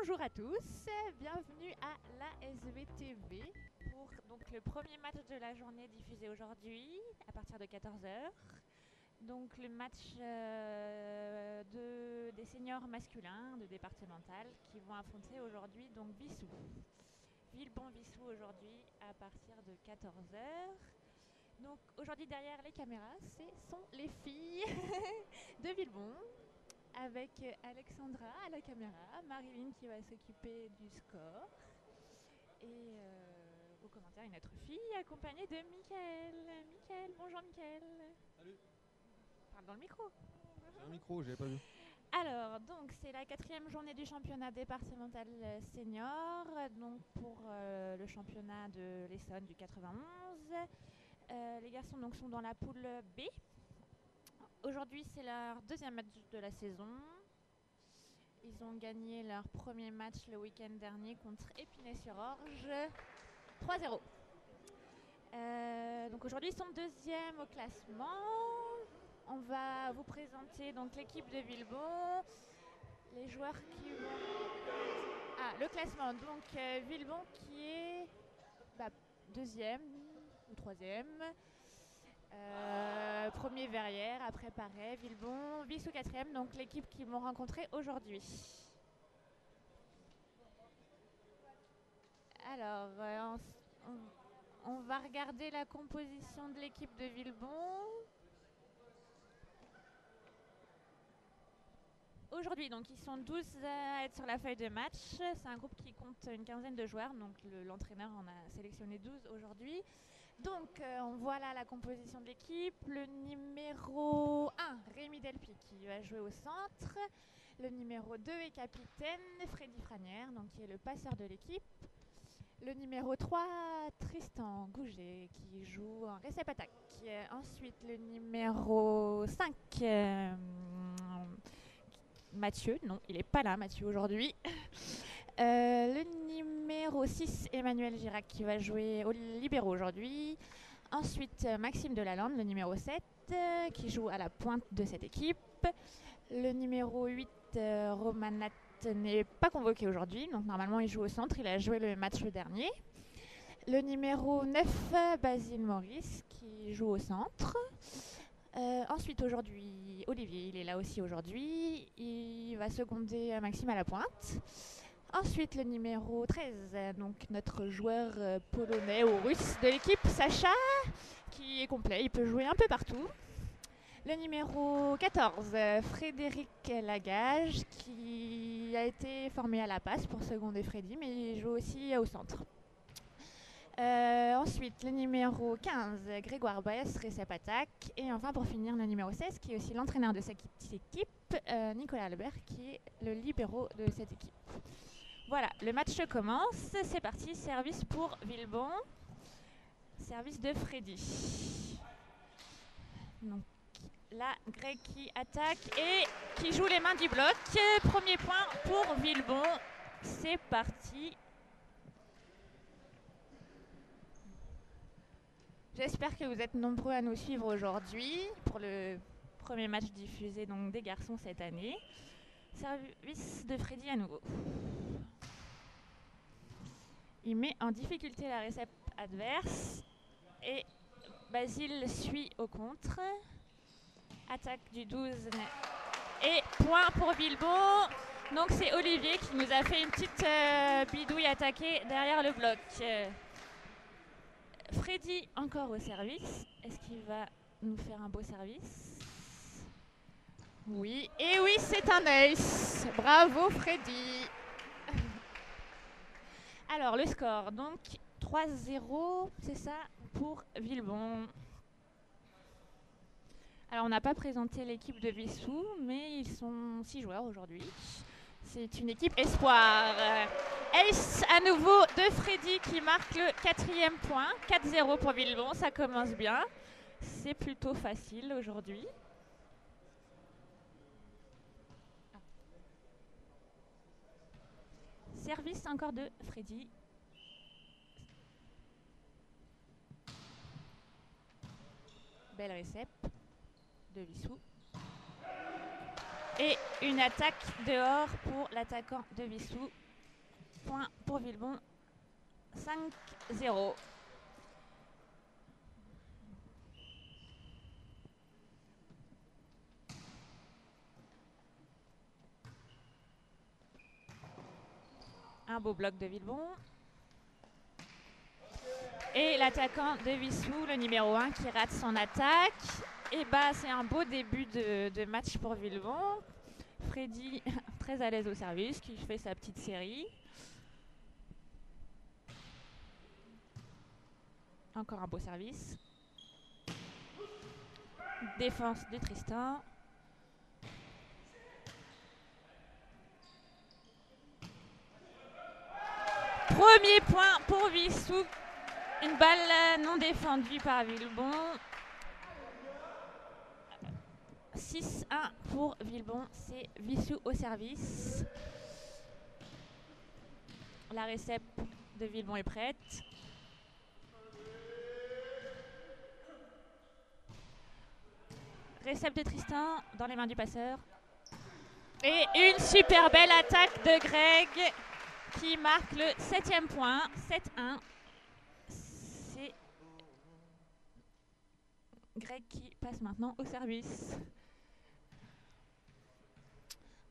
Bonjour à tous, bienvenue à l'ASVTV pour donc, le premier match de la journée diffusé aujourd'hui à partir de 14 heures. Donc le match des seniors masculins de départemental qui vont affronter aujourd'hui donc Vissou. Villebon-Vissou aujourd'hui à partir de 14 heures. Donc aujourd'hui derrière les caméras, ce sont les filles de Villebon, avec Alexandra à la caméra, Marilyn qui va s'occuper du score, et au commentaire une autre fille accompagnée de Mickaël. Mickaël, bonjour Mickaël. Salut. Parle dans le micro. J'ai un micro, j'avais pas vu. Alors, donc c'est la 4e journée du championnat départemental senior, donc pour le championnat de l'Essonne du 91. Les garçons donc sont dans la poule B. Aujourd'hui, c'est leur deuxième match de la saison. Ils ont gagné leur premier match le week-end dernier contre Épinay-sur-Orge, 3-0. Donc aujourd'hui, ils sont deuxième au classement. On va vous présenter donc l'équipe de Villebon, les joueurs qui vont... Ah, le classement. Donc Villebon qui est deuxième ou troisième. Premier Verrières, après Paray, Villebon, Vissou 4e, donc l'équipe qu'ils vont rencontrer aujourd'hui. Alors, on va regarder la composition de l'équipe de Villebon. Aujourd'hui, donc ils sont 12 à être sur la feuille de match. C'est un groupe qui compte une quinzaine de joueurs, donc l'entraîneur en a sélectionné 12 aujourd'hui. Donc, on voit là la composition de l'équipe. Le numéro 1, Rémi Delpy, qui va jouer au centre. Le numéro 2 est capitaine, Freddy Franière, donc qui est le passeur de l'équipe. Le numéro 3, Tristan Gouget, qui joue en récep attaque. Ensuite, le numéro 5, Mathieu. Non, il n'est pas là, Mathieu, aujourd'hui. Le numéro 6, Emmanuel Girac, qui va jouer au libéro aujourd'hui. Ensuite, Maxime Delalande, le numéro 7, qui joue à la pointe de cette équipe. Le numéro 8, Roman Nat, n'est pas convoqué aujourd'hui, donc normalement il joue au centre, il a joué le match dernier. Le numéro 9, Basile Maurice, qui joue au centre. Ensuite aujourd'hui, Olivier, il est là aussi aujourd'hui, il va seconder Maxime à la pointe. Ensuite, le numéro 13, donc notre joueur polonais ou russe de l'équipe, Sacha, qui est complet, il peut jouer un peu partout. Le numéro 14, Frédéric Lagage, qui a été formé à la passe pour seconder Freddy, mais il joue aussi au centre. Ensuite, le numéro 15, Grégoire Baes, récep attaque. Et enfin, pour finir, le numéro 16, qui est aussi l'entraîneur de cette équipe, Nicolas Albert, qui est le libéro de cette équipe. Voilà, le match commence, c'est parti, service pour Villebon, service de Freddy. Donc là, Greg qui attaque et qui joue les mains du bloc. Premier point pour Villebon, c'est parti. J'espère que vous êtes nombreux à nous suivre aujourd'hui pour le premier match diffusé donc, des garçons cette année. Service de Freddy à nouveau. Il met en difficulté la récep adverse et Basile suit au contre. Attaque du 12 et point pour Villebon. Donc c'est Olivier qui nous a fait une petite bidouille attaquée derrière le bloc. Freddy encore au service. Est-ce qu'il va nous faire un beau service? Oui, et oui, c'est un ace. Bravo Freddy. Alors le score, donc 3-0, c'est ça pour Villebon. Alors on n'a pas présenté l'équipe de Vissou, mais ils sont 6 joueurs aujourd'hui. C'est une équipe espoir. Ace à nouveau de Freddy qui marque le 4e point. 4-0 pour Villebon, ça commence bien. C'est plutôt facile aujourd'hui. Service encore de Freddy. Belle récep de Vissou. Et une attaque dehors pour l'attaquant de Vissou. points pour Villebon. 5-0. Un beau bloc de Villebon. Et l'attaquant de Vissou, le numéro 1, qui rate son attaque. Et bah, c'est un beau début de match pour Villebon. Freddy, très à l'aise au service, qui fait sa petite série. Encore un beau service. Défense de Tristan. Premier point pour Vissou. Une balle non défendue par Villebon. 6-1 pour Villebon. C'est Vissou au service. La récep de Villebon est prête. Récep de Tristan dans les mains du passeur. Et une super belle attaque de Greg qui marque le 7e point. 7-1. C'est Greg qui passe maintenant au service.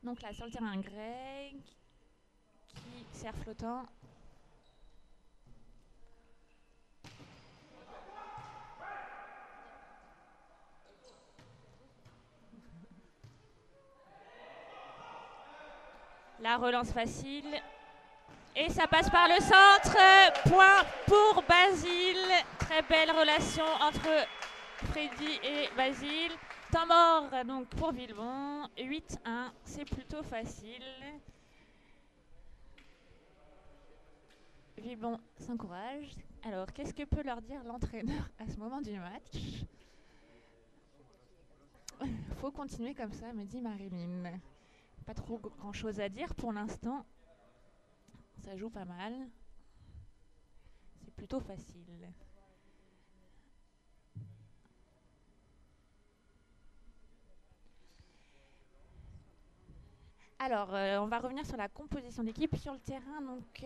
Donc là sur le terrain, Greg qui sert flottant. La relance facile. Et ça passe par le centre. Point pour Basile. Très belle relation entre Freddy et Basile. Temps mort donc pour Villebon. 8-1. C'est plutôt facile. Villebon s'encourage. Alors, qu'est-ce que peut leur dire l'entraîneur à ce moment du match? Faut continuer comme ça, me dit Marilyn. Pas trop grand chose à dire pour l'instant. Ça joue pas mal. C'est plutôt facile. Alors, on va revenir sur la composition d'équipe sur le terrain. Donc,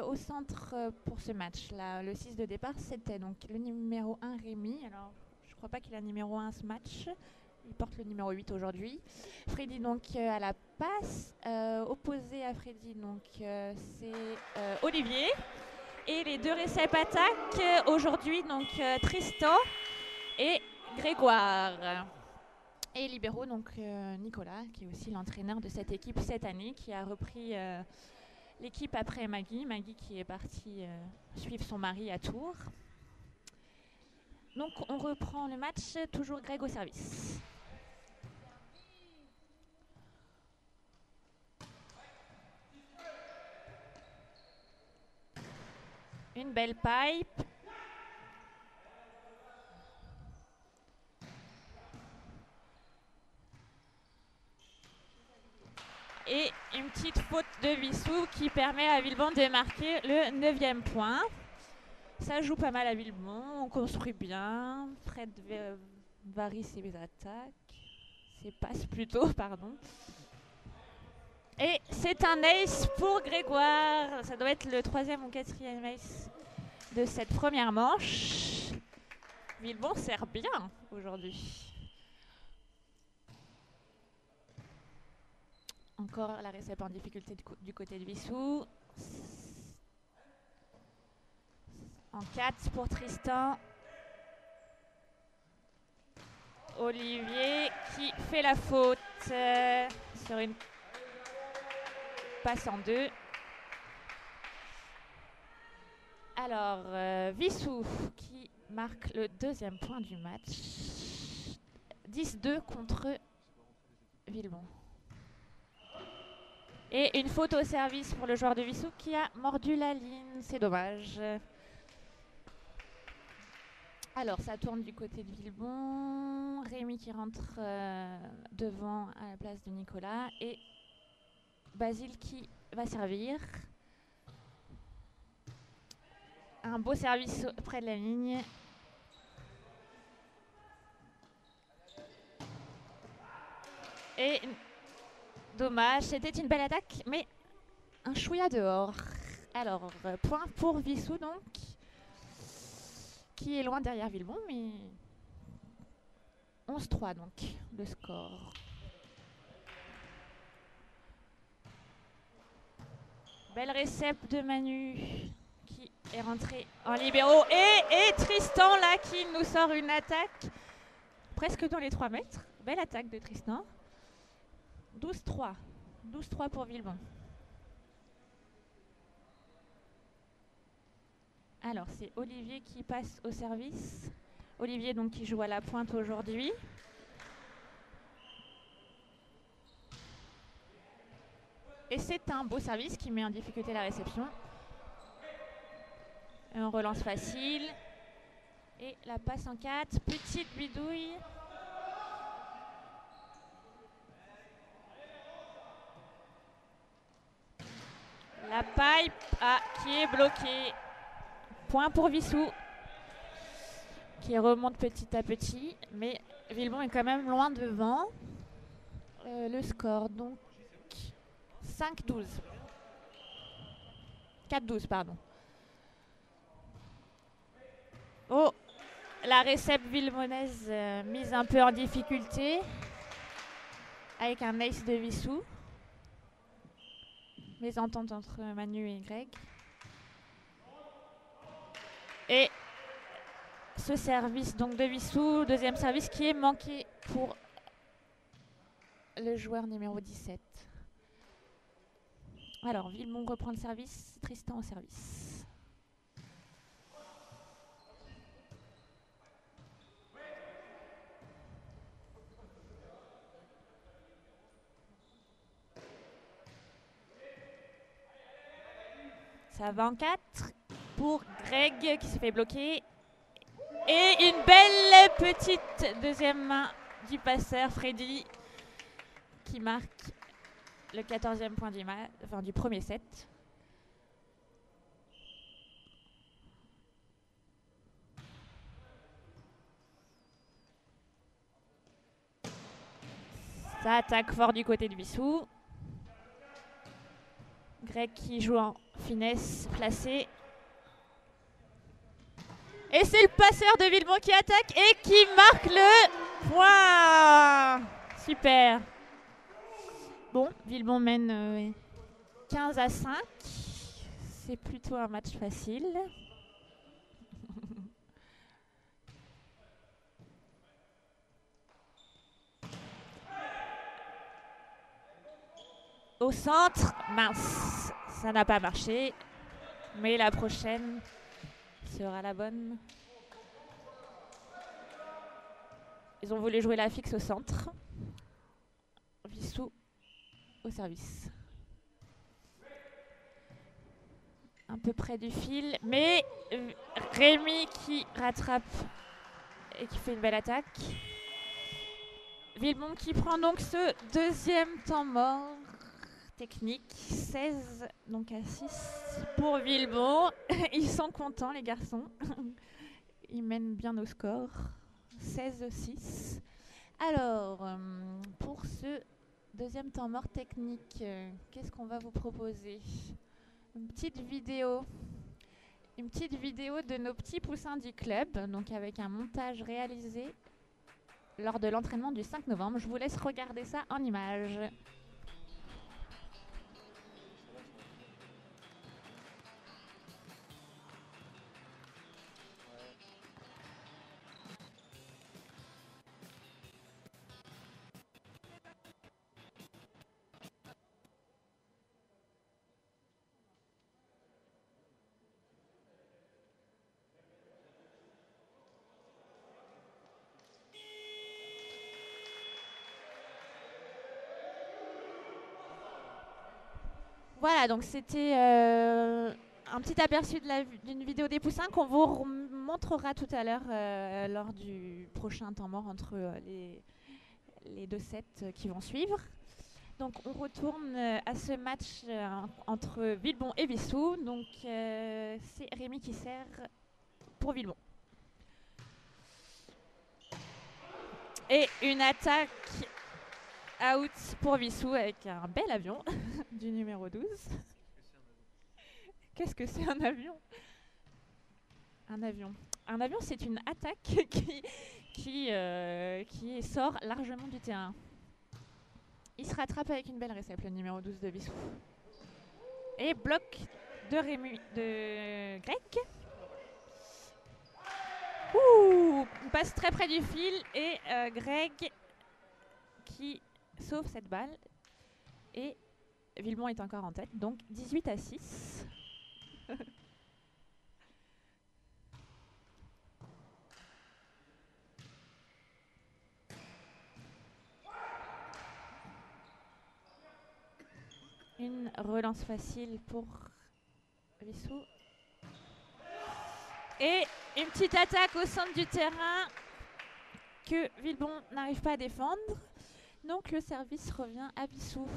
au centre pour ce match, là, le 6 de départ, c'était donc le numéro 1, Rémi. Alors, je crois pas qu'il a numéro 1 ce match. Il porte le numéro 8 aujourd'hui. Freddy donc à la passe. Opposé à Freddy, donc c'est Olivier. Et les deux réceps attaques aujourd'hui, donc Tristan et Grégoire. Et libéraux, donc Nicolas, qui est aussi l'entraîneur de cette équipe cette année, qui a repris l'équipe après Maggie. Maggie qui est partie suivre son mari à Tours. Donc on reprend le match, toujours Greg au service. Une belle pipe. Et une petite faute de Vissou qui permet à Villebon de marquer le 9e point. Ça joue pas mal à Villebon, on construit bien. Fred varie ses attaques. Ses passes plutôt, pardon. Et c'est un ace pour Grégoire. Ça doit être le 3e ou 4e ace de cette première manche. Villebon sert bien aujourd'hui. Encore la récep en difficulté du côté de Vissou. En 4 pour Tristan. Olivier qui fait la faute sur une passe en 2. Alors, Vissou qui marque le 2e point du match. 10-2 contre Villebon. Et une faute au service pour le joueur de Vissou qui a mordu la ligne. C'est dommage. Alors, ça tourne du côté de Villebon. Rémi qui rentre devant à la place de Nicolas. Et Basile qui va servir. Un beau service près de la ligne. Et dommage, c'était une belle attaque, mais un chouïa dehors. Alors, point pour Vissou, donc, qui est loin derrière Villebon, mais 11-3, donc, le score. Belle récep de Manu, qui est rentré en libéraux. Et Tristan, là, qui nous sort une attaque presque dans les 3 mètres. Belle attaque de Tristan. 12-3. 12-3 pour Villebon. Alors, c'est Olivier qui passe au service. Olivier, donc, qui joue à la pointe aujourd'hui. Et c'est un beau service qui met en difficulté la réception. Et on relance facile. Et la passe en 4. Petite bidouille. La pipe qui est bloquée. Point pour Vissou, qui remonte petit à petit, mais Villebon est quand même loin devant. Le score, donc 5-12. 4-12, pardon. Oh, la récep villebonaise mise un peu en difficulté avec un ace de Vissou. Mésentente entre Manu et Greg. Et ce service donc de Vissou, deuxième service qui est manqué pour le joueur numéro 17. Alors, Villebon reprend le service, Tristan au service. Ça va en 4 pour Greg qui se fait bloquer. Et une belle petite deuxième main du passeur Freddy qui marque le 14e point du premier set. Ça attaque fort du côté de Vissou. Greg qui joue en finesse placée. Et c'est le passeur de Villebon qui attaque et qui marque le point. Super. Bon, Villebon mène 15-5. C'est plutôt un match facile. Au centre, mince, ça n'a pas marché. Mais la prochaine sera la bonne. Ils ont voulu jouer la fixe au centre. Vissou au service. Un peu près du fil, mais Rémi qui rattrape et qui fait une belle attaque. Villebon qui prend donc ce deuxième temps mort technique, 16 donc à 6 pour Villebon. Ils sont contents les garçons. Ils mènent bien au score, 16-6. Alors, pour ce deuxième temps mort technique, qu'est-ce qu'on va vous proposer ? Une petite vidéo de nos petits poussins du club, donc avec un montage réalisé lors de l'entraînement du 5 novembre. Je vous laisse regarder ça en images. Voilà, donc c'était un petit aperçu d'une vidéo des poussins qu'on vous montrera tout à l'heure lors du prochain temps mort entre les deux sets qui vont suivre. Donc on retourne à ce match entre Villebon et Vissou. Donc c'est Rémi qui sert pour Villebon. Et une attaque out pour Vissou avec un bel avion du numéro 12. Qu'est-ce que c'est un avion? Un avion. Un avion, c'est une attaque qui sort largement du terrain. Il se rattrape avec une belle récepte, le numéro 12 de Vissou. Et bloc de Greg. Ouh, on passe très près du fil et Greg qui sauve cette balle. Et Villebon est encore en tête, donc 18-6. Une relance facile pour Vissou. Et une petite attaque au centre du terrain que Villebon n'arrive pas à défendre. Donc le service revient à Vissou.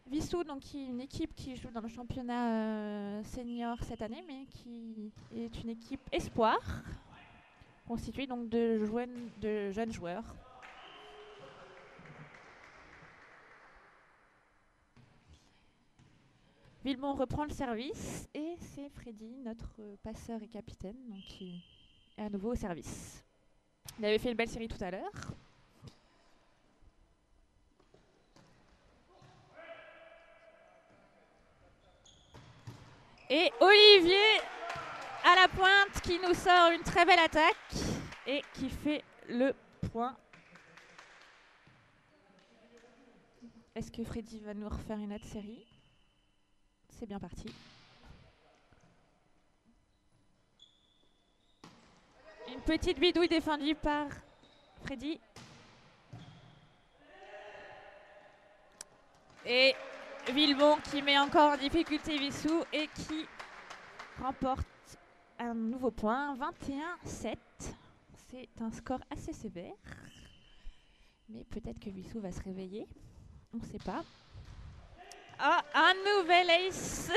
Vissou, donc, qui est une équipe qui joue dans le championnat senior cette année, mais qui est une équipe espoir, constituée donc de jeunes joueurs. Villebon reprend le service et c'est Freddy, notre passeur et capitaine, donc, qui est à nouveau au service. Il avait fait une belle série tout à l'heure. Et Olivier à la pointe qui nous sort une très belle attaque et qui fait le point. Est-ce que Freddy va nous refaire une autre série? C'est bien parti. Une petite bidouille défendue par Freddy. Et Villebon qui met encore en difficulté Vissou et qui remporte un nouveau point, 21-7. C'est un score assez sévère. Mais peut-être que Vissou va se réveiller. On ne sait pas. Ah, un nouvel ace.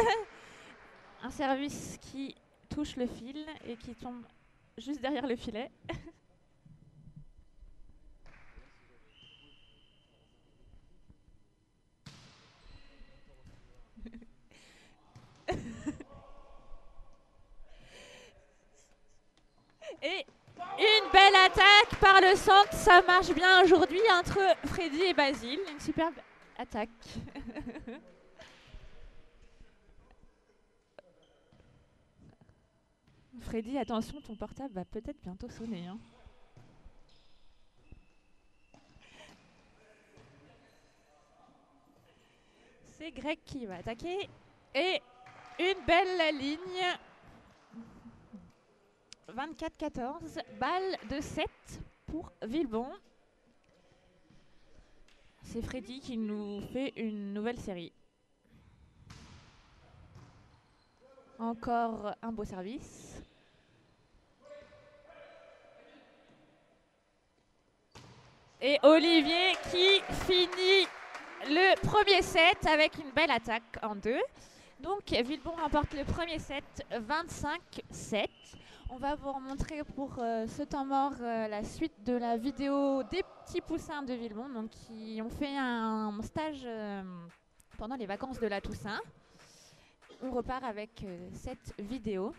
Un service qui touche le fil et qui tombe juste derrière le filet. Et une belle attaque par le centre. Ça marche bien aujourd'hui entre Freddy et Basile. Une superbe attaque. Freddy, attention, ton portable va peut-être bientôt sonner. Hein. C'est Greg qui va attaquer. Et une belle ligne. 24-14. Balle de 7 pour Villebon. C'est Freddy qui nous fait une nouvelle série. Encore un beau service. Et Olivier qui finit le premier set avec une belle attaque en 2. Donc Villebon remporte le premier set 25-7. On va vous remontrer pour ce temps mort la suite de la vidéo des petits poussins de Villebon, donc qui ont fait un stage pendant les vacances de la Toussaint. On repart avec cette vidéo.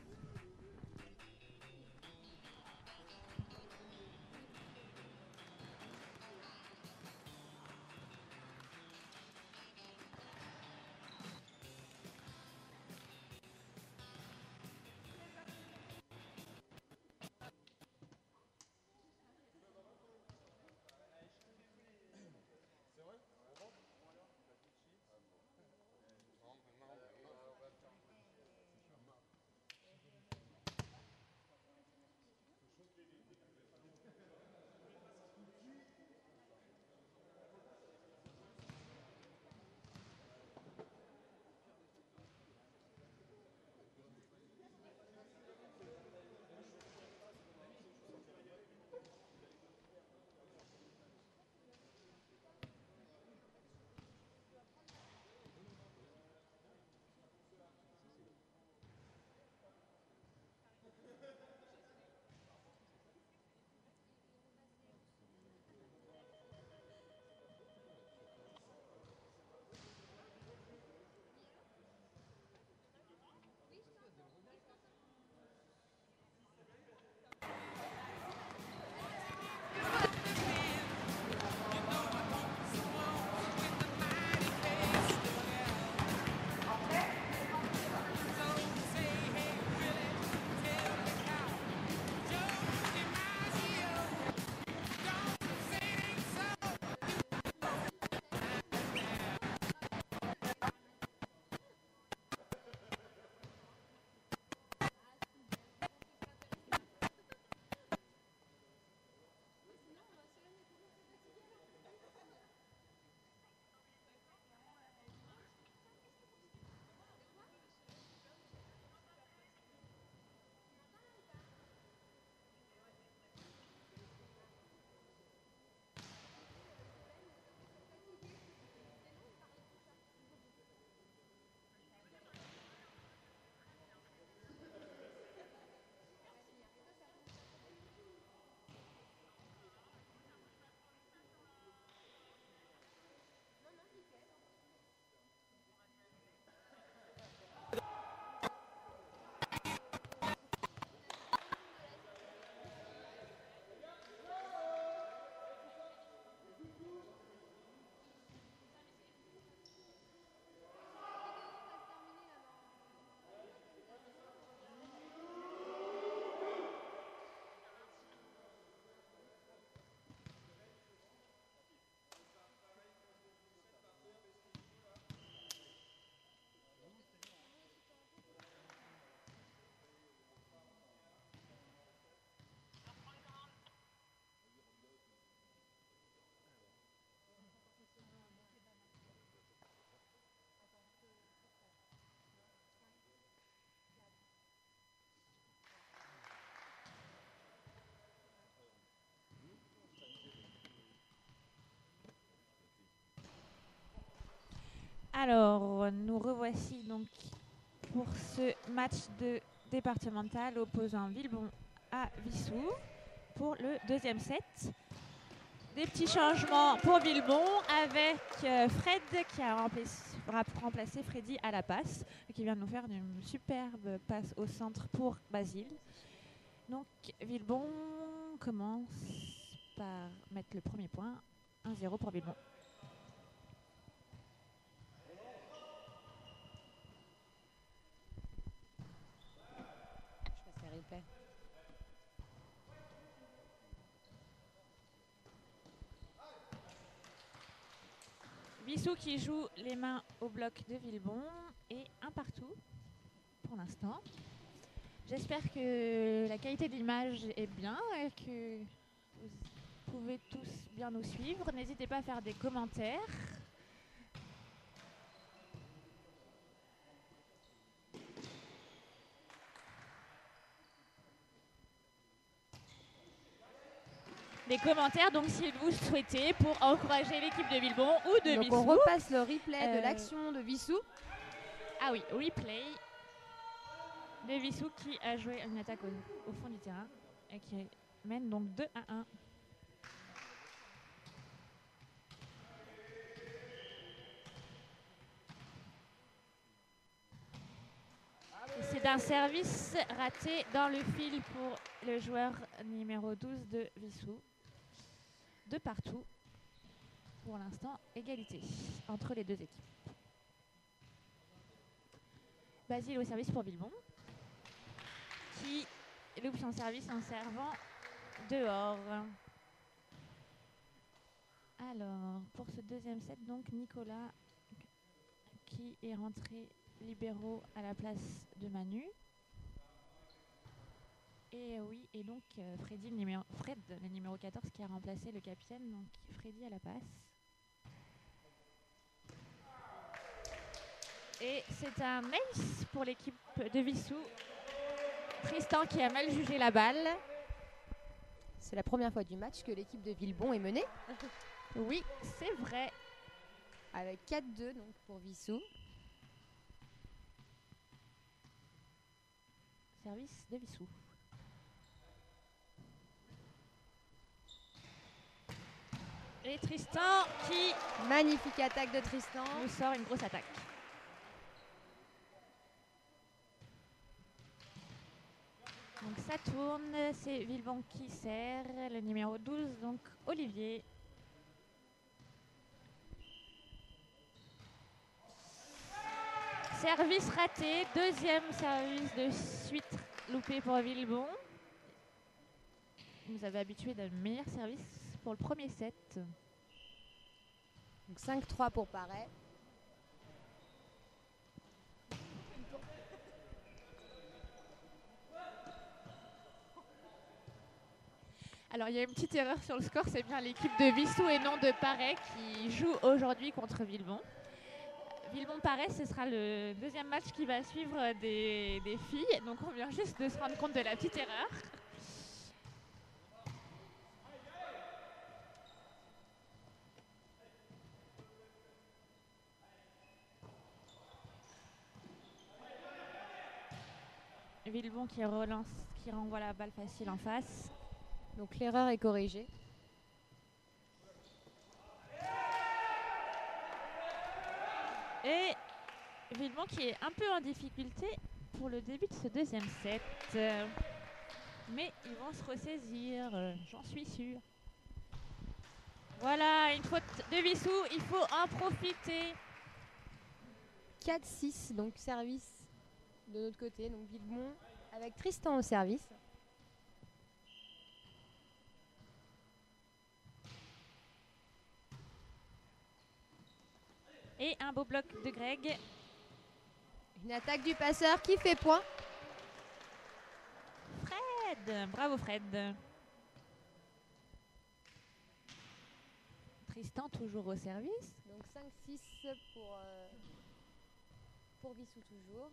Alors, nous revoici donc pour ce match de départemental opposant Villebon à Vissou pour le deuxième set. Des petits changements pour Villebon avec Fred qui a remplacé Freddy à la passe et qui vient de nous faire une superbe passe au centre pour Basile. Donc Villebon commence par mettre le premier point, 1-0 pour Villebon. Je passe les replays. Vissou qui joue les mains au bloc de Villebon et un partout pour l'instant. J'espère que la qualité de l'image est bien et que vous pouvez tous bien nous suivre. N'hésitez pas à faire des commentaires. Des commentaires, donc si vous souhaitez, pour encourager l'équipe de Villebon ou de Vissou. Donc on repasse le replay de l'action de Vissou. Ah oui, replay de Vissou qui a joué une attaque au fond du terrain et qui mène donc 2-1. C'est d'un service raté dans le fil pour le joueur numéro 12 de Vissou. De partout. Pour l'instant, égalité entre les deux équipes. Basile au service pour Villebon, qui loupe son service en servant dehors. Alors, pour ce deuxième set, donc Nicolas qui est rentré libéraux à la place de Manu. Et oui, et donc Fred, le numéro 14, qui a remplacé le capitaine, donc Freddy à la passe. Et c'est un ace pour l'équipe de Vissou. Tristan qui a mal jugé la balle. C'est la première fois du match que l'équipe de Villebon est menée. Oui, c'est vrai. Avec 4-2 donc pour Vissou. Service de Vissou. Et Tristan qui Magnifique attaque de Tristan. nous sort une grosse attaque. Donc ça tourne, c'est Villebon qui sert, le numéro 12, donc Olivier. Service raté, deuxième service de suite loupé pour Villebon. Vous avez habitué d'un meilleur service pour le premier set. Donc 5-3 pour Paray. Alors il y a une petite erreur sur le score, c'est bien l'équipe de Vissou et non de Paray qui joue aujourd'hui contre Villebon. Villebon-Paray, ce sera le deuxième match qui va suivre des filles, donc on vient juste de se rendre compte de la petite erreur. Villebon qui relance, qui renvoie la balle facile en face. Donc l'erreur est corrigée. Et Villebon qui est un peu en difficulté pour le début de ce deuxième set. Mais ils vont se ressaisir, j'en suis sûre. Voilà, une faute de Vissou, il faut en profiter. 4-6, donc service de notre côté. Donc Villebon avec Tristan au service. Et un beau bloc de Greg. Une attaque du passeur qui fait point. Fred, bravo Fred. Tristan toujours au service. Donc 5-6 pour Vissou toujours.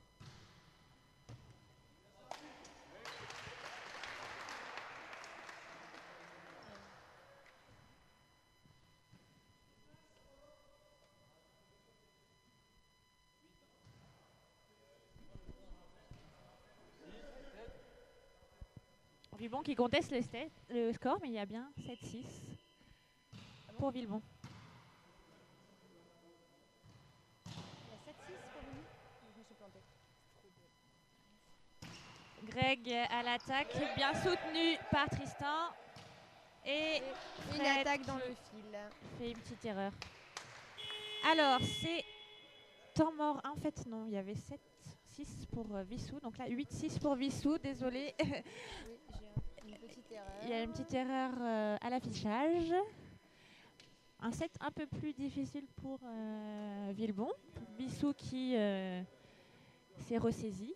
Villebon qui conteste le score, mais il y a bien 7-6 pour Villebon. Il y a 7-6 pour Villebon. Je me suis plantée. Greg à l'attaque, bien soutenu par Tristan. Et Une Fred attaque dans le fil. fait une petite erreur. Alors, c'est temps mort. En fait, non, il y avait 7-6 pour Vissou. Donc là, 8-6 pour Vissou. Désolé. Oui, j'ai une petite erreur. Il y a une petite erreur à l'affichage. Un set un peu plus difficile pour Villebon. Vissou qui s'est ressaisi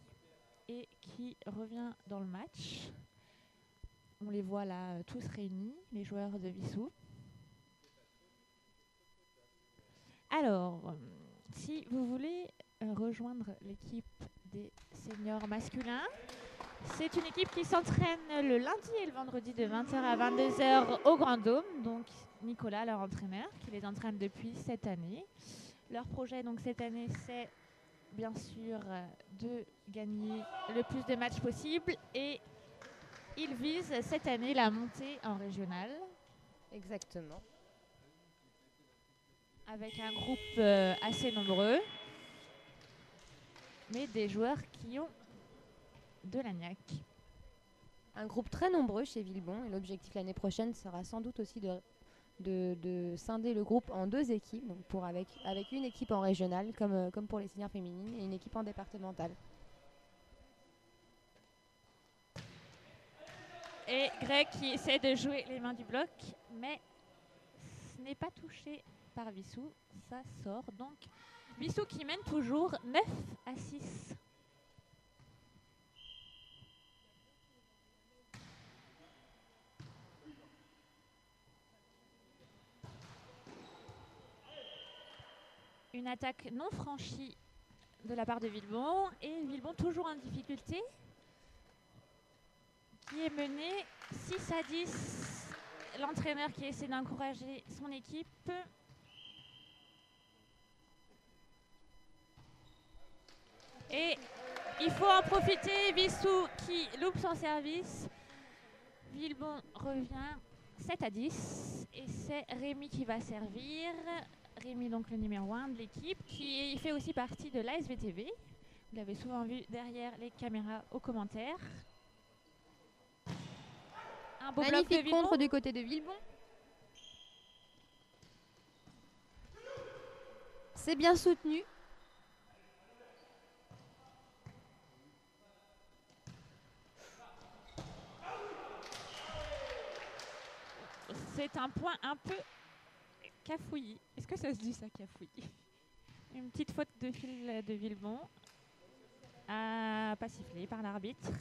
et qui revient dans le match. On les voit là tous réunis, les joueurs de Vissou. Alors, si vous voulez rejoindre l'équipe des seniors masculins, c'est une équipe qui s'entraîne le lundi et le vendredi de 20h à 22h au Grand Dôme. Donc Nicolas, leur entraîneur, qui les entraîne depuis cette année. Leur projet donc cette année, c'est bien sûr de gagner le plus de matchs possible et ils visent cette année la montée en régional. Exactement. Avec un groupe assez nombreux, mais des joueurs qui ont de la niaque. Un groupe très nombreux chez Villebon et l'objectif l'année prochaine sera sans doute aussi de scinder le groupe en 2 équipes, donc avec une équipe en régional comme pour les seniors féminines et une équipe en départementale. Et Greg qui essaie de jouer les mains du bloc, mais ce n'est pas touché par Vissou, ça sort. Donc Vissou qui mène toujours 9-6. Une attaque non franchie de la part de Villebon et Villebon toujours en difficulté qui est mené 6-10. L'entraîneur qui essaie d'encourager son équipe. Et il faut en profiter. Vissou qui loupe son service. Villebon revient 7-10 et c'est Rémi qui va servir. Rémi, donc le numéro 1 de l'équipe, qui fait aussi partie de l'ASVTV. Vous l'avez souvent vu derrière les caméras aux commentaires. Un beau bloc de Magnifique Villebon. contre du côté de Villebon. C'est bien soutenu. C'est un point un peu cafouillis. Est-ce que ça se dit ça, cafouillis? Une petite faute de fil de Villebon. Pas sifflé par l'arbitre.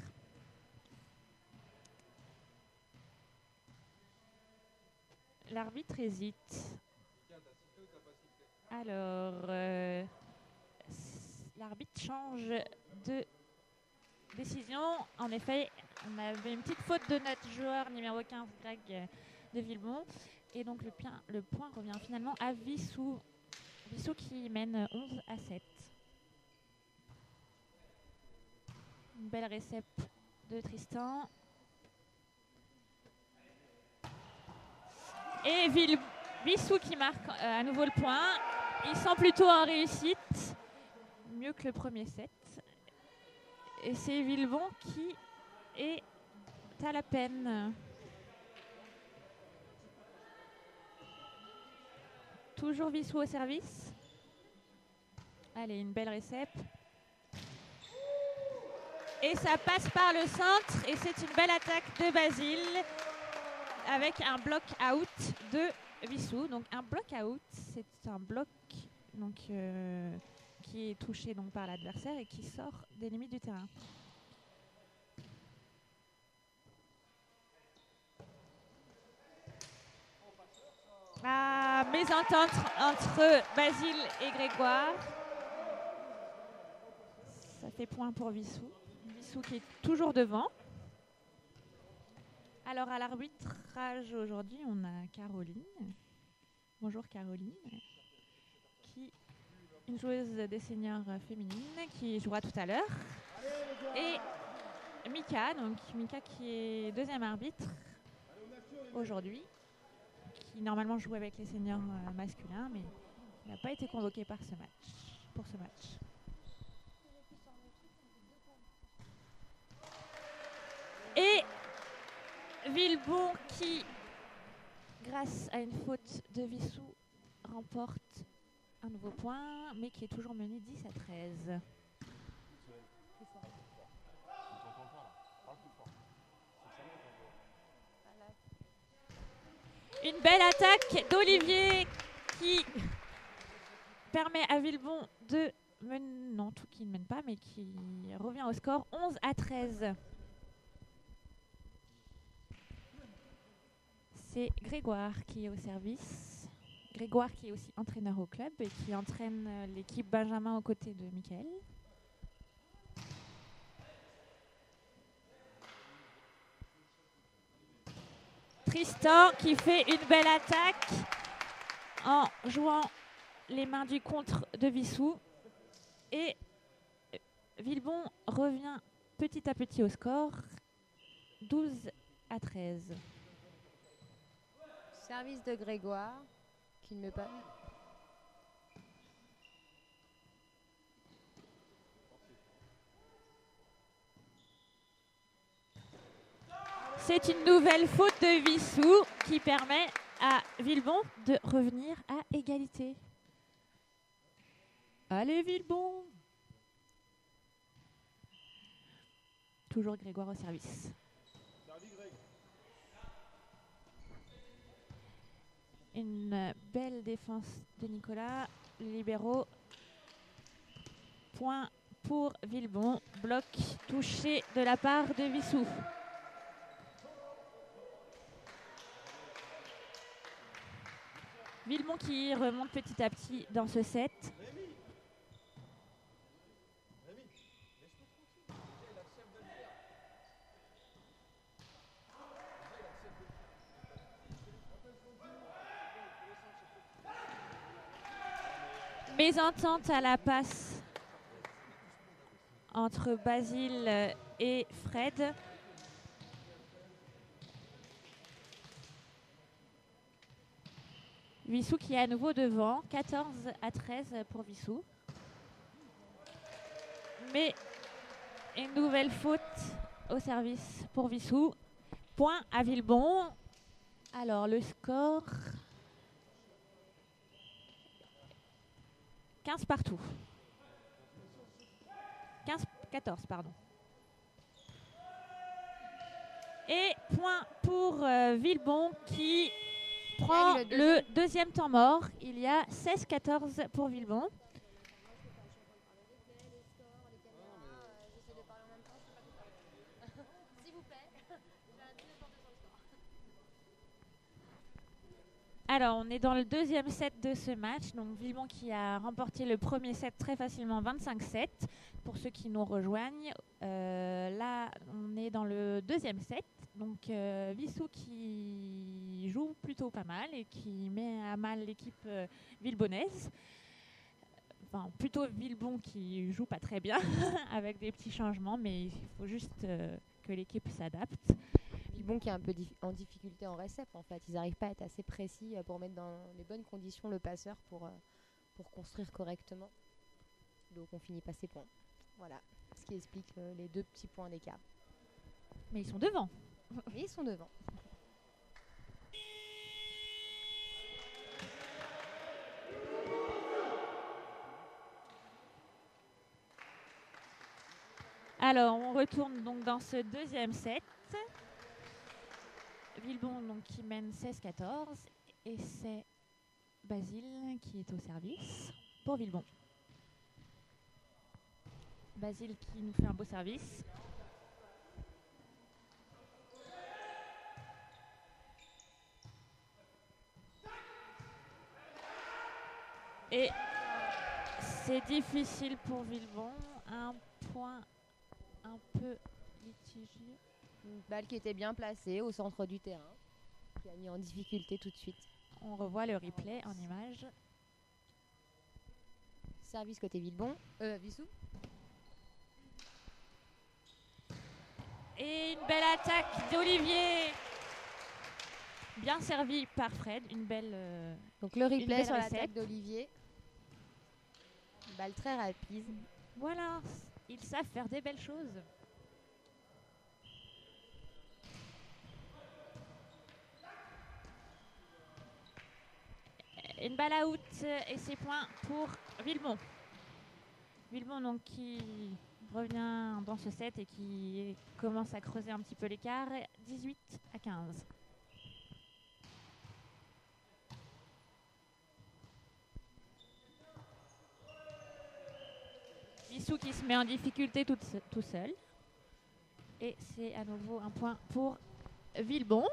L'arbitre hésite. Alors, l'arbitre change de décision. En effet, on avait une petite faute de notre joueur numéro 15, Greg de Villebon. Et donc le point revient finalement à Vissou. Vissou qui mène 11-7. Une belle récep de Tristan. Et Vissou qui marque à nouveau le point. Ils sont plutôt en réussite. Mieux que le premier set. Et c'est Villebon qui est à la peine. Toujours Vissou au service. Allez, une belle récep. Et ça passe par le centre. Et c'est une belle attaque de Basile. Avec un bloc out de Vissou. Donc un bloc out, c'est un bloc donc, qui est touché donc, par l'adversaire et qui sort des limites du terrain. Mésentente entre Basile et Grégoire. Ça fait point pour Vissou. Vissou qui est toujours devant. Alors à l'arbitrage aujourd'hui, on a Caroline. Bonjour Caroline. Une joueuse des seniors féminines qui jouera tout à l'heure. Et Mika, donc Mika qui est deuxième arbitre aujourd'hui, qui normalement joue avec les seniors masculins, mais il n'a pas été convoqué pour ce match. Et Villebon qui, grâce à une faute de Vissou, remporte un nouveau point, mais qui est toujours mené 10-13. Une belle attaque d'Olivier qui permet à Villebon de mener, non, tout qui ne mène pas, mais qui revient au score 11-13. C'est Grégoire qui est au service. Grégoire qui est aussi entraîneur au club et qui entraîne l'équipe Benjamin aux côtés de Mickaël. Tristan qui fait une belle attaque en jouant les mains du contre de Vissou. Et Villebon revient petit à petit au score 12-13. Service de Grégoire qui ne met pas. C'est une nouvelle faute de Vissou qui permet à Villebon de revenir à égalité. Allez Villebon! Toujours Grégoire au service. Une belle défense de Nicolas. Les libéraux. Point pour Villebon. Bloc touché de la part de Vissou. Villebon qui remonte petit à petit dans ce set. Mésentente à la passe entre Basile et Fred. Vissou qui est à nouveau devant, 14-13 pour Vissou. Mais une nouvelle faute au service pour Vissou. Point à Villebon. Alors le score 15 partout. 15-14, pardon. Et point pour Villebon qui prend le deuxième temps mort. Il y a 16-14 pour Villebon. Alors, on est dans le deuxième set de ce match. Donc, Villebon qui a remporté le premier set très facilement, 25-7. Pour ceux qui nous rejoignent, là, on est dans le deuxième set. Donc, Vissou qui joue plutôt pas mal et qui met à mal l'équipe villebonnaise. Enfin, plutôt Villebon qui joue pas très bien, avec des petits changements, mais il faut juste que l'équipe s'adapte. Villebon qui est un peu en difficulté en récep en fait. Ils n'arrivent pas à être assez précis pour mettre dans les bonnes conditions le passeur pour construire correctement. Donc on finit pas ses points. Voilà, ce qui explique les 2 petits points d'écart. Mais ils sont devant. Mais ils sont devant. Alors, on retourne donc dans ce deuxième set. Villebon donc, qui mène 16-14 et c'est Basile qui est au service pour Villebon. Basile qui nous fait un beau service. Et c'est difficile pour Villebon. Un point un peu litigieux. Une balle qui était bien placée au centre du terrain, qui a mis en difficulté tout de suite. On revoit le replay en image. Service côté Villebon. Vissou. Et une belle attaque d'Olivier. Bien servi par Fred. Une belle. Donc le replay belle sur recette. l'attaque d'Olivier. Une balle très rapide. Voilà, ils savent faire des belles choses. Une balle out et c'est points pour Villemont. Villemont donc qui revient dans ce set et qui commence à creuser un petit peu l'écart. 18-15. Bissou qui se met en difficulté tout seul. Et c'est à nouveau un point pour Villebon.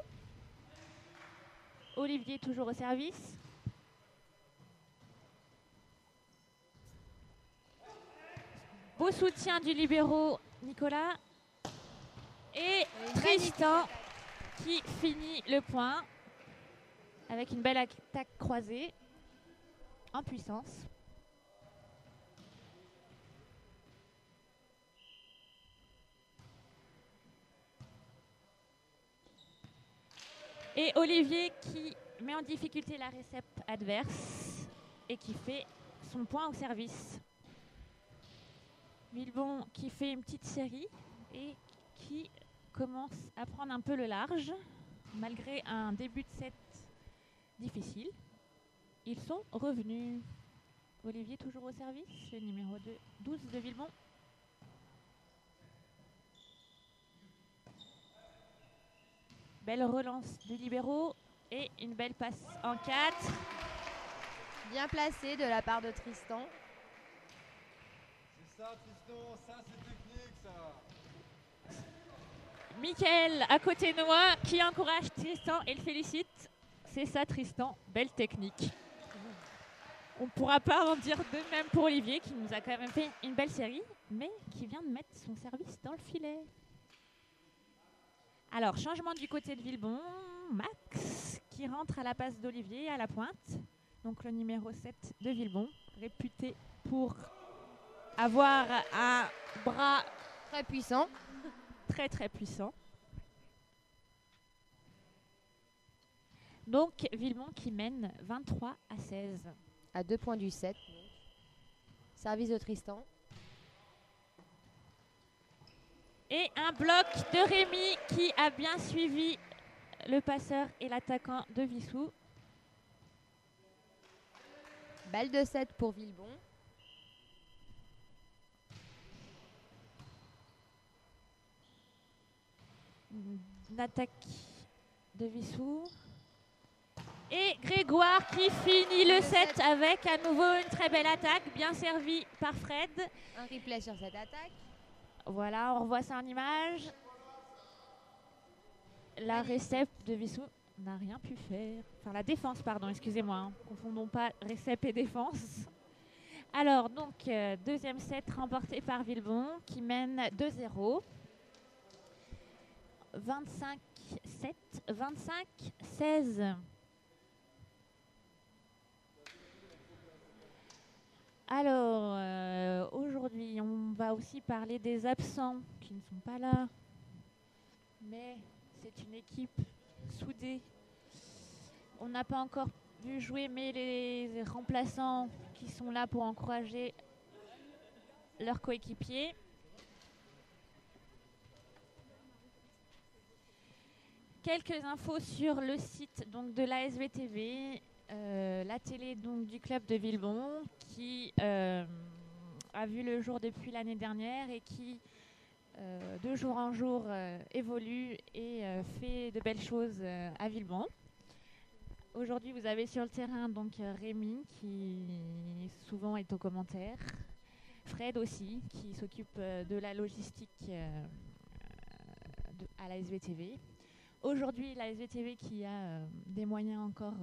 Olivier toujours au service. Beau soutien du libéro Nicolas. Et Tristan qui finit le point avec une belle attaque croisée en puissance. Et Olivier qui met en difficulté la récep adverse et qui fait son point au service. Villebon qui fait une petite série et qui commence à prendre un peu le large malgré un début de set difficile. Ils sont revenus. Olivier toujours au service, le numéro 12 de Villebon. Belle relance du libéro et une belle passe en 4. Bien placé de la part de Tristan. C'est ça, Tristan, ça c'est technique, ça. Mickaël à côté de moi qui encourage Tristan et le félicite. C'est ça Tristan, belle technique. On ne pourra pas en dire de même pour Olivier qui nous a quand même fait une belle série, mais qui vient de mettre son service dans le filet. Alors, changement du côté de Villebon. Max qui rentre à la passe d'Olivier à la pointe. Donc le numéro 7 de Villebon, réputé pour avoir un bras Très puissant. très très puissant. Donc Villebon qui mène 23-16. À 2 points du 7. Service de Tristan. Et un bloc de Rémi qui a bien suivi le passeur et l'attaquant de Vissou. Balle de 7 pour Villebon. Une attaque de Vissou. Et Grégoire qui finit le set avec à nouveau une très belle attaque, bien servie par Fred. Un replay sur cette attaque. Voilà, on revoit ça en image. La récep de Vissou n'a rien pu faire. Enfin, la défense, pardon, excusez-moi. Hein. Confondons pas récep et défense. Alors, donc, deuxième set remporté par Villebon qui mène 2-0. 25-7, 25-16. Alors, aujourd'hui, on va aussi parler des absents qui ne sont pas là. Mais c'est une équipe soudée. On n'a pas encore vu jouer, mais les remplaçants qui sont là pour encourager leurs coéquipiers. Quelques infos sur le site donc, de l'ASVTV. La télé donc, du club de Villebon qui a vu le jour depuis l'année dernière et qui de jour en jour évolue et fait de belles choses à Villebon. Aujourd'hui vous avez sur le terrain donc Rémi qui souvent est aux commentaires, Fred aussi qui s'occupe de la logistique à la SVTV. Aujourd'hui la SVTV qui a des moyens encore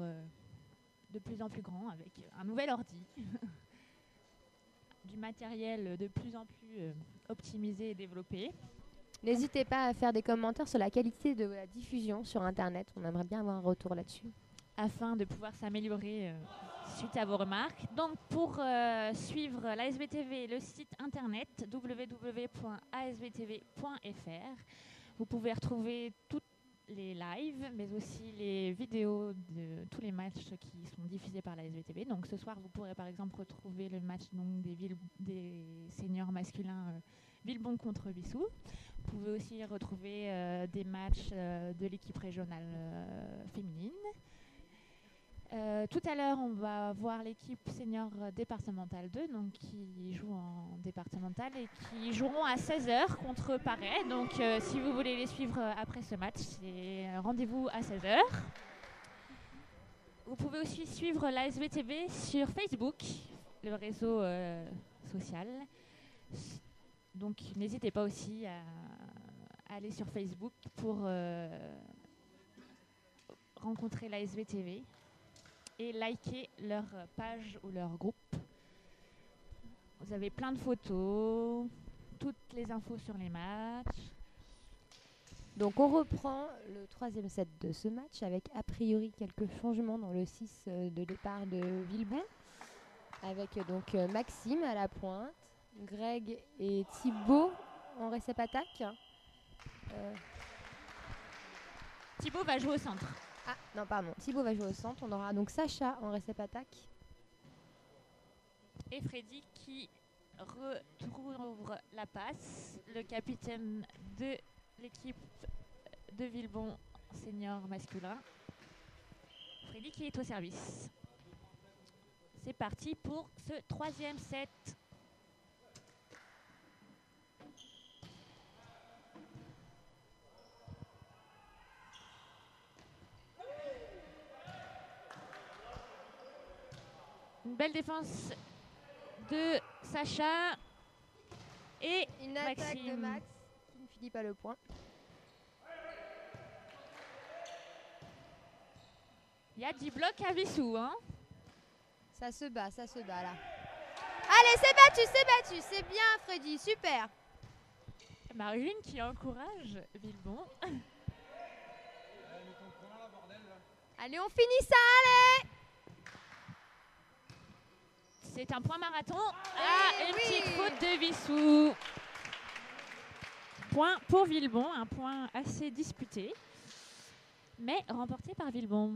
de plus en plus grand avec un nouvel ordi, du matériel de plus en plus optimisé et développé. N'hésitez pas à faire des commentaires sur la qualité de la diffusion sur Internet. On aimerait bien avoir un retour là-dessus. Afin de pouvoir s'améliorer suite à vos remarques. Donc pour suivre l'ASVTV, le site internet www.asvtv.fr. Vous pouvez retrouver toutes les lives, mais aussi les vidéos de tous les matchs qui sont diffusés par la SVTV. Donc ce soir, vous pourrez par exemple retrouver le match donc, des seniors masculins Villebon contre Vissou. Vous pouvez aussi retrouver des matchs de l'équipe régionale féminine. Tout à l'heure, on va voir l'équipe senior départementale 2, donc qui joue en départemental et qui joueront à 16h contre Paray. Donc si vous voulez les suivre après ce match, c'est rendez-vous à 16h. Vous pouvez aussi suivre la SVTV sur Facebook, le réseau social. Donc n'hésitez pas aussi à aller sur Facebook pour rencontrer la SVTV et liker leur page ou leur groupe. Vous avez plein de photos, toutes les infos sur les matchs. Donc on reprend le 3e set de ce match avec a priori quelques changements dans le 6 de départ de Villebon. Avec donc Maxime à la pointe, Greg et Thibaut en récep attaque. Thibaut va jouer au centre. Ah non pardon, Thibaut va jouer au centre. On aura donc Sacha en récep attaque. Et Freddy qui retrouve la passe, le capitaine de l'équipe de Villebon senior masculin. Freddy qui est au service. C'est parti pour ce 3e set. Une belle défense de Sacha et Une attaque Maxime. de Max qui ne finit pas le point. Il y a 10 blocs à Vissou, hein. Ça se bat là. Allez, c'est battu, c'est bien Freddy, super. Marilyn qui encourage Villebon. Allez, mets ton point là, bordel, là. Allez, on finit ça, allez. C'est un point marathon. Allez, Une oui. petite faute de Vissou. Point pour Villebon, un point assez disputé, mais remporté par Villebon.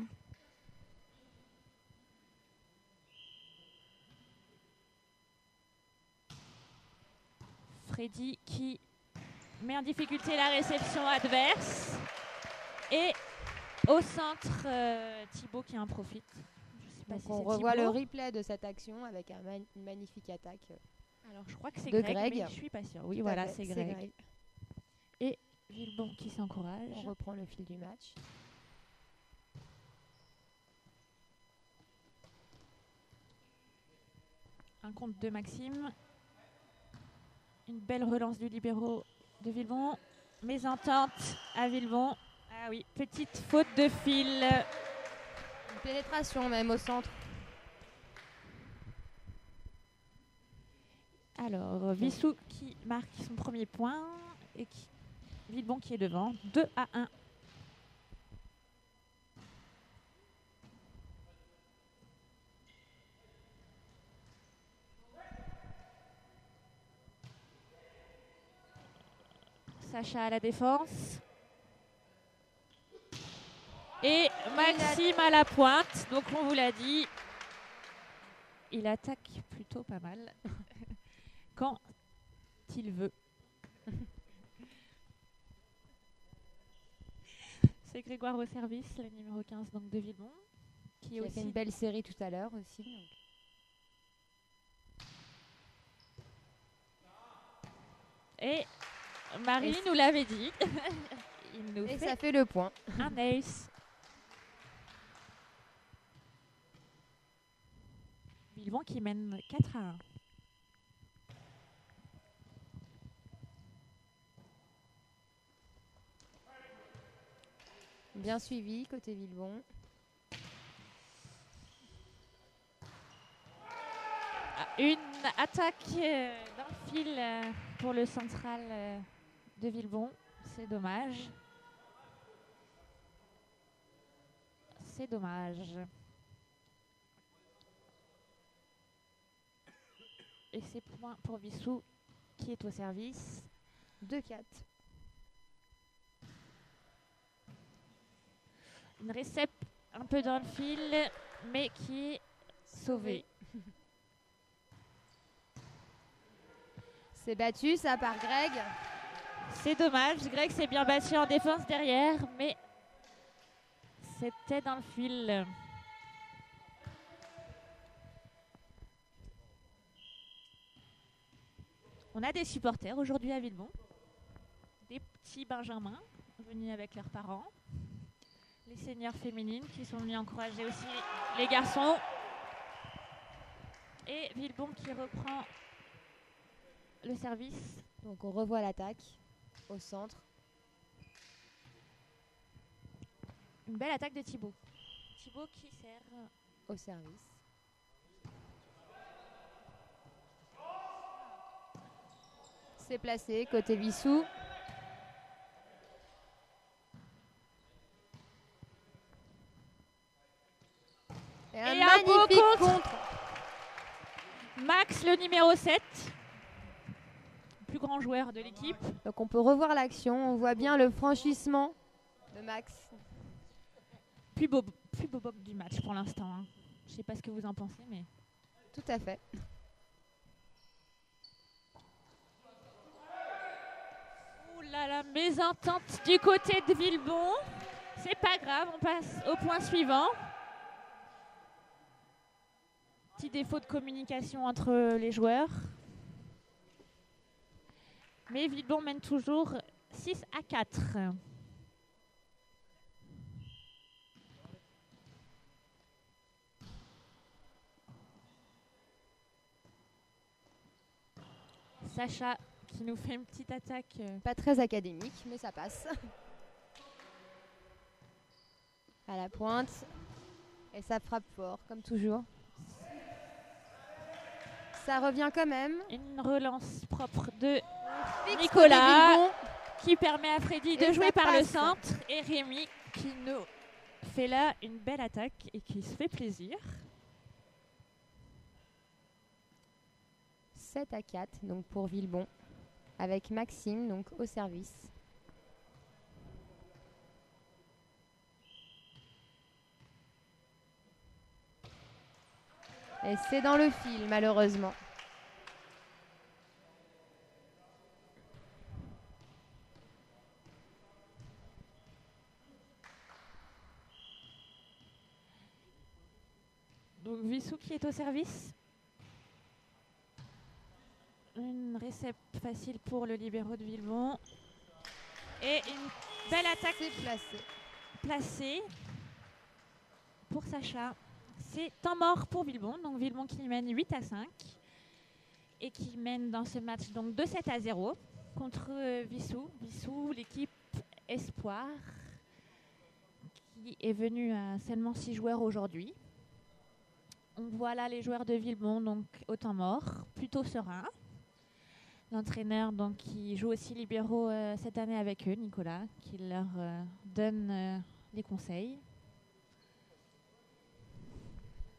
Freddy qui met en difficulté la réception adverse. Et au centre, Thibaut qui en profite. Je sais pas Donc si on c'est revoit le Thibaut. replay de cette action avec une magnifique attaque. Alors je crois que c'est de Greg, Greg. mais je suis pas sûre. Oui, Tout à voilà, fait, c'est Greg. Et Villebon qui s'encourage. On reprend le fil du match. Un compte de Maxime. Une belle relance du libéro de Villebon. Mésentente à Villebon. Ah oui, petite faute de fil. Une pénétration même au centre. Alors, Vissou qui marque son premier point et Villebon qui est devant. 2-1. Sacha à la défense. Et Maxime à la pointe. Donc on vous l'a dit, il attaque plutôt pas mal quand il veut. C'est Grégoire au service, le numéro 15 donc de Villebon. Qui a fait une belle série tout à l'heure aussi. Donc. Et Marie nous l'avait dit. Il nous Et fait ça fait le point. un ace. Villebon qui mène 4-1. Bien suivi côté Villebon. Une attaque d'un fil pour le central de Villebon. C'est dommage. C'est dommage. Et c'est point pour Vissou qui est au service. 2-4. Une récep un peu dans le fil, mais qui est sauvée. C'est battu, ça, par Greg. C'est dommage, Greg s'est bien battu en défense derrière, mais c'était dans le fil. On a des supporters aujourd'hui à Villebon, des petits benjamins venus avec leurs parents, les seniors féminines qui sont venus encourager aussi les garçons, et Villebon qui reprend le service. Donc on revoit l'attaque au centre. Une belle attaque de Thibaut. Thibaut qui sert au service. C'est placé côté Vissou. Et un magnifique contre. Max, le numéro 7. Plus grand joueur de l'équipe. Donc on peut revoir l'action. On voit bien le franchissement de Max. Plus beau bob du match pour l'instant. Hein. Je ne sais pas ce que vous en pensez, mais... Tout à fait. Ouh là là, mésentente du côté de Villebon. C'est pas grave, on passe au point suivant. Petit défaut de communication entre les joueurs. Mais Villebon mène toujours 6-4. Sacha qui nous fait une petite attaque. Pas très académique, mais ça passe. À la pointe. Et ça frappe fort, comme toujours. Ça revient quand même. Une relance propre de Nicolas qui permet à Freddy de jouer par le centre. Et Rémi qui nous fait là une belle attaque et qui se fait plaisir. 7-4 donc pour Villebon avec Maxime donc au service. Et c'est dans le fil malheureusement. Donc Vissou qui est au service. Une récep facile pour le libéro de Villebon. Et une belle attaque placée pour Sacha. C'est temps mort pour Villebon. Donc Villebon qui mène 8-5 et qui mène dans ce match donc 2-7-0 contre Vissou. Vissou, l'équipe Espoir, qui est venue à seulement 6 joueurs aujourd'hui. On voit là les joueurs de Villebon donc au temps mort, plutôt serein. L'entraîneur donc qui joue aussi libéraux cette année avec eux, Nicolas, qui leur donne les conseils.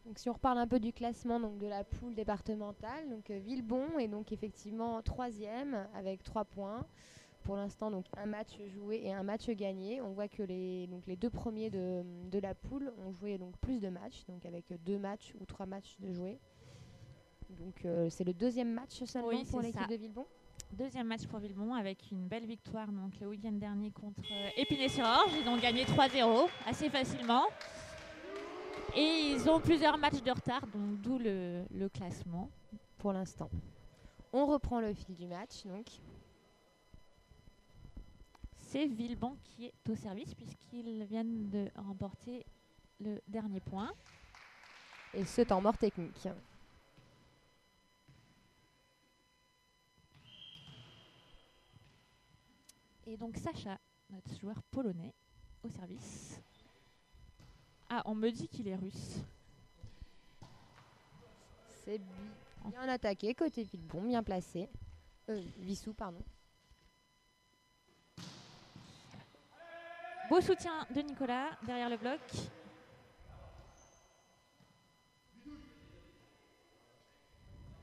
Donc si on reparle un peu du classement donc de la poule départementale, donc Villebon est donc effectivement 3e avec 3 points. Pour l'instant donc un match joué et un match gagné. On voit que les 2 premiers de la poule ont joué donc plus de matchs, donc avec 2 matchs ou 3 matchs de jouer. Donc c'est le 2e match seulement pour l'équipe de Villebon. 2e match pour Villebon avec une belle victoire donc le week-end dernier contre Épinay-sur-Orge. Ils ont gagné 3-0 assez facilement. Et ils ont plusieurs matchs de retard, donc d'où le classement pour l'instant. On reprend le fil du match donc. C'est Villebon qui est au service puisqu'ils viennent de remporter le dernier point. Et ce temps mort technique. Et donc Sacha, notre joueur polonais, au service. Ah, on me dit qu'il est russe. C'est bien attaqué côté Villebon, bien placé. Vissou, pardon. Beau soutien de Nicolas derrière le bloc.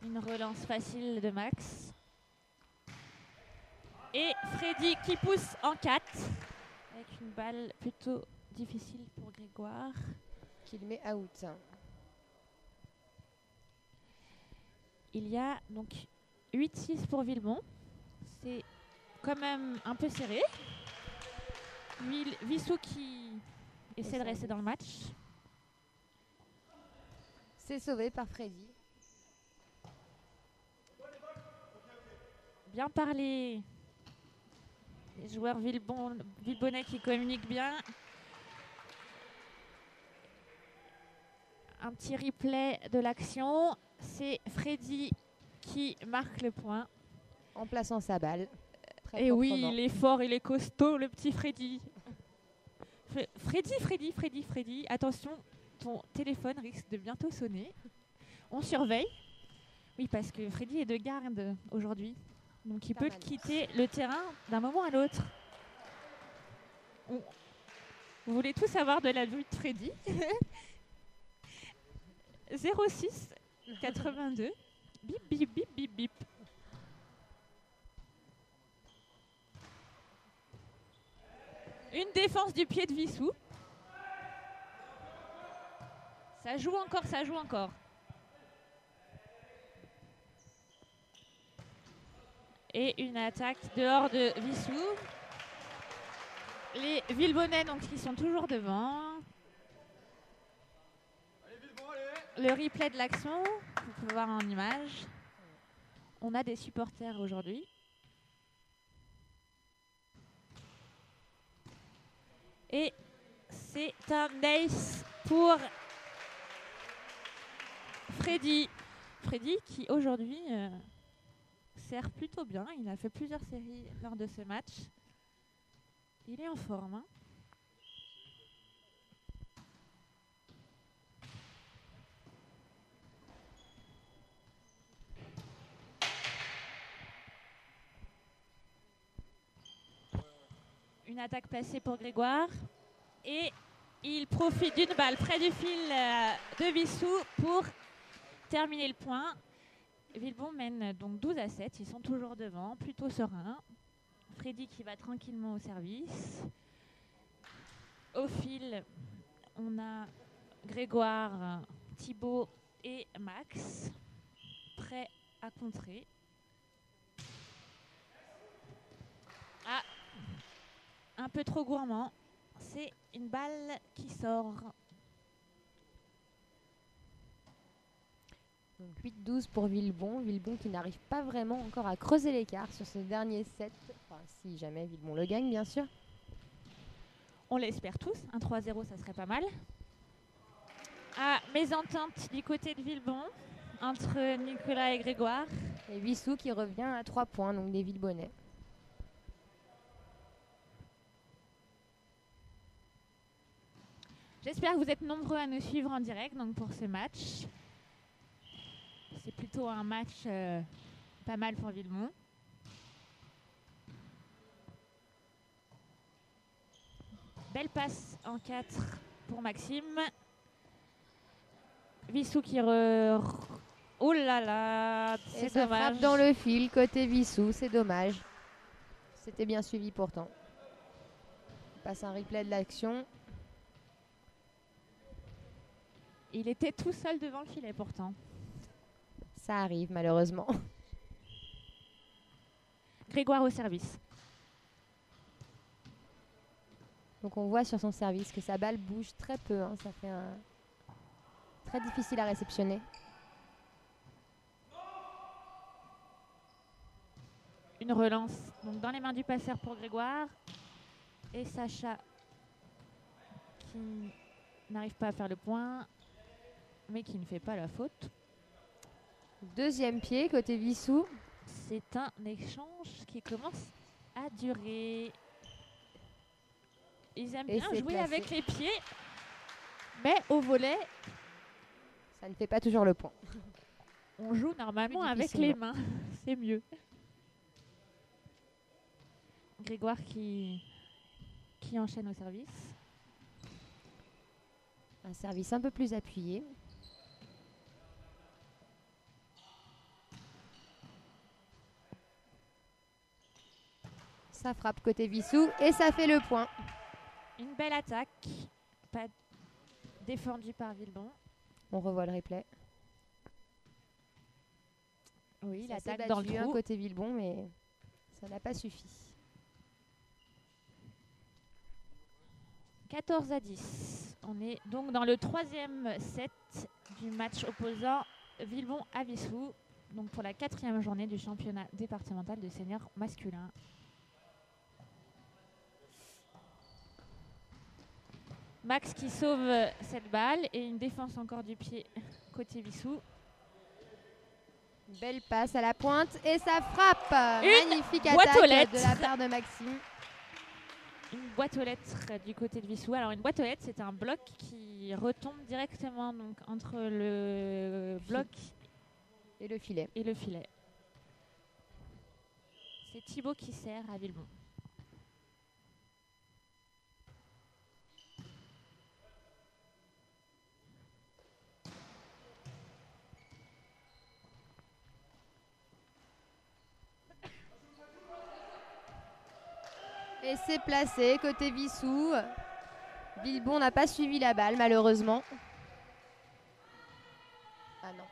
Une relance facile de Max. Et Freddy qui pousse en 4 avec une balle plutôt difficile pour Grégoire. Qu'il met out. Il y a donc 8-6 pour Villebon. C'est quand même un peu serré. Vissou qui essaie de rester dans le match. C'est sauvé par Freddy. Bien parlé. Les joueurs villebonnais qui communiquent bien. Un petit replay de l'action. C'est Freddy qui marque le point. En plaçant sa balle. Et oui, il est fort, il est costaud, le petit Freddy. Freddy. Attention, ton téléphone risque de bientôt sonner. On surveille. Oui, parce que Freddy est de garde aujourd'hui. Donc il peut quitter le terrain d'un moment à l'autre. Vous voulez tout savoir de la vie de Freddy. 06 82. Bip, bip, bip, bip, bip. Une défense du pied de Vissou. Ça joue encore. Et une attaque dehors de Vissou. Les Villebonnais donc qui sont toujours devant. Allez, Villebon, allez. Le replay de l'action, vous pouvez voir en image. On a des supporters aujourd'hui. Et c'est un ace pour Freddy. Freddy qui aujourd'hui sert plutôt bien. Il a fait plusieurs séries lors de ce match. Il est en forme. Hein. Une attaque placée pour Grégoire. Et il profite d'une balle près du fil de Vissou pour terminer le point. Villebon mène donc 12-7. Ils sont toujours devant, plutôt sereins. Freddy qui va tranquillement au service. Au fil, on a Grégoire, Thibaut et Max prêts à contrer. Ah, un peu trop gourmand. C'est une balle qui sort. Donc 8-12 pour Villebon. Villebon qui n'arrive pas vraiment encore à creuser l'écart sur ce dernier set. Enfin, si jamais Villebon le gagne, bien sûr. On l'espère tous. Un 3-0, ça serait pas mal. Ah, mésentente du côté de Villebon entre Nicolas et Grégoire. Et Vissou qui revient à 3 points, donc des Villebonnais. J'espère que vous êtes nombreux à nous suivre en direct donc pour ce match. C'est plutôt un match pas mal pour Villebon. Belle passe en 4 pour Maxime. Vissou qui Oh là là, Et c'est ça dommage. frappe dans le fil côté Vissou, c'est dommage. C'était bien suivi pourtant. On passe un replay de l'action. Il était tout seul devant le filet pourtant. Ça arrive malheureusement. Grégoire au service. Donc on voit sur son service que sa balle bouge très peu. Hein. Ça fait un... très difficile à réceptionner. Une relance donc dans les mains du passeur pour Grégoire. Et Sacha qui n'arrive pas à faire le point, mais qui ne fait pas la faute. Deuxième pied côté Vissou. C'est un échange qui commence à durer. Ils aiment Et bien c'est jouer placé. avec les pieds, mais au volet, Ça ne fait pas toujours le point. on joue normalement Plus avec les mains. C'est mieux. Grégoire qui enchaîne au service. Un service un peu plus appuyé. Ça frappe côté Vissou et ça fait le point. Une belle attaque. pas défendu par Villebon. On revoit le replay. Oui, Ça s'est l'attaque dans le battu, trou. côté Villebon, mais ça n'a pas suffi. 14-10. On est donc dans le 3e set du match opposant Villebon à Vissou, donc pour la 4e journée du championnat départemental de senior masculin. Max qui sauve cette balle et une défense encore du pied côté Vissou. Belle passe à la pointe et ça frappe. Une Magnifique boîte aux attaque lettres. de la part de Maxime. Une boîte aux lettres du côté de Vissou. Alors une boîte aux lettres, c'est un bloc qui retombe directement donc, entre le bloc Et le filet. et le filet. C'est Thibaut qui sert à Villebon. Et c'est placé côté Vissou. Villebon n'a pas suivi la balle malheureusement. Ah non.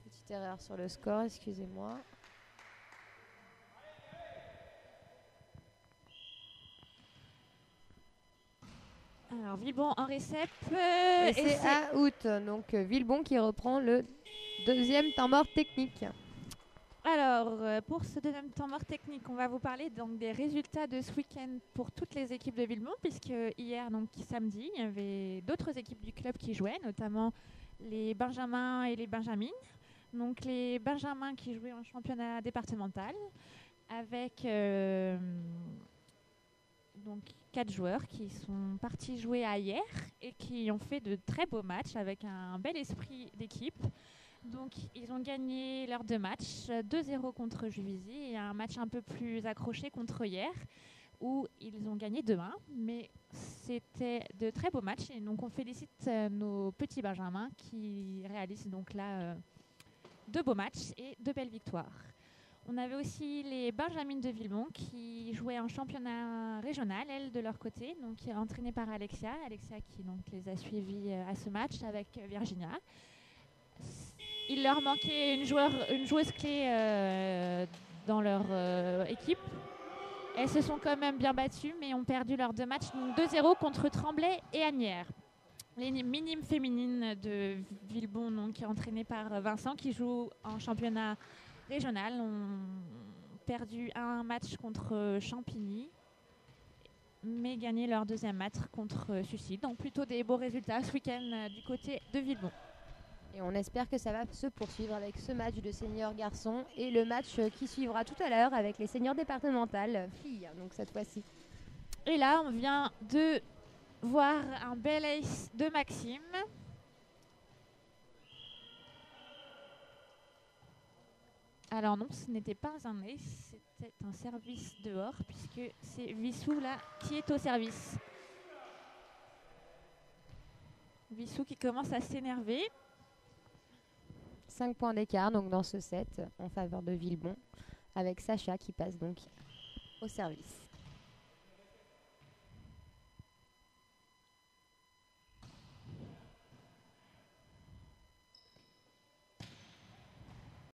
Petite erreur sur le score, excusez-moi. Alors Villebon en récep. Et c'est out. Donc Villebon qui reprend le deuxième temps mort technique. Alors, pour ce deuxième temps mort technique, on va vous parler donc des résultats de ce week-end pour toutes les équipes de Villebon, puisque hier, donc samedi, il y avait d'autres équipes du club qui jouaient, notamment les Benjamins et les Benjamines. Donc les Benjamins qui jouaient en championnat départemental avec donc 4 joueurs qui sont partis jouer à hier et qui ont fait de très beaux matchs avec un bel esprit d'équipe. Donc, ils ont gagné leurs 2 matchs, 2-0 contre Juvisy et un match un peu plus accroché contre hier, où ils ont gagné 2-1. Mais c'était de très beaux matchs et donc on félicite nos petits Benjamins qui réalisent donc là 2 beaux matchs et 2 belles victoires. On avait aussi les Benjamines de Villebon qui jouaient en championnat régional, elles de leur côté, donc entraînées par Alexia. Alexia qui donc les a suivies à ce match avec Virginia. Il leur manquait une joueuse clé dans leur équipe. Elles se sont quand même bien battues, mais ont perdu leurs 2 matchs, donc 2-0 contre Tremblay et Asnières. Les minimes féminines de Villebon, donc entraînées par Vincent, qui joue en championnat régional, ont perdu un match contre Champigny, mais gagné leur 2e match contre Sucy. Donc plutôt des beaux résultats ce week-end du côté de Villebon. Et on espère que ça va se poursuivre avec ce match de seniors garçons et le match qui suivra tout à l'heure avec les seniors départementales filles, donc cette fois-ci. Et là, on vient de voir un bel ace de Maxime. Alors non, ce n'était pas un ace, c'était un service dehors, puisque c'est Vissou là qui est au service. Vissou qui commence à s'énerver. 5 points d'écart donc dans ce set en faveur de Villebon avec Sacha qui passe donc au service.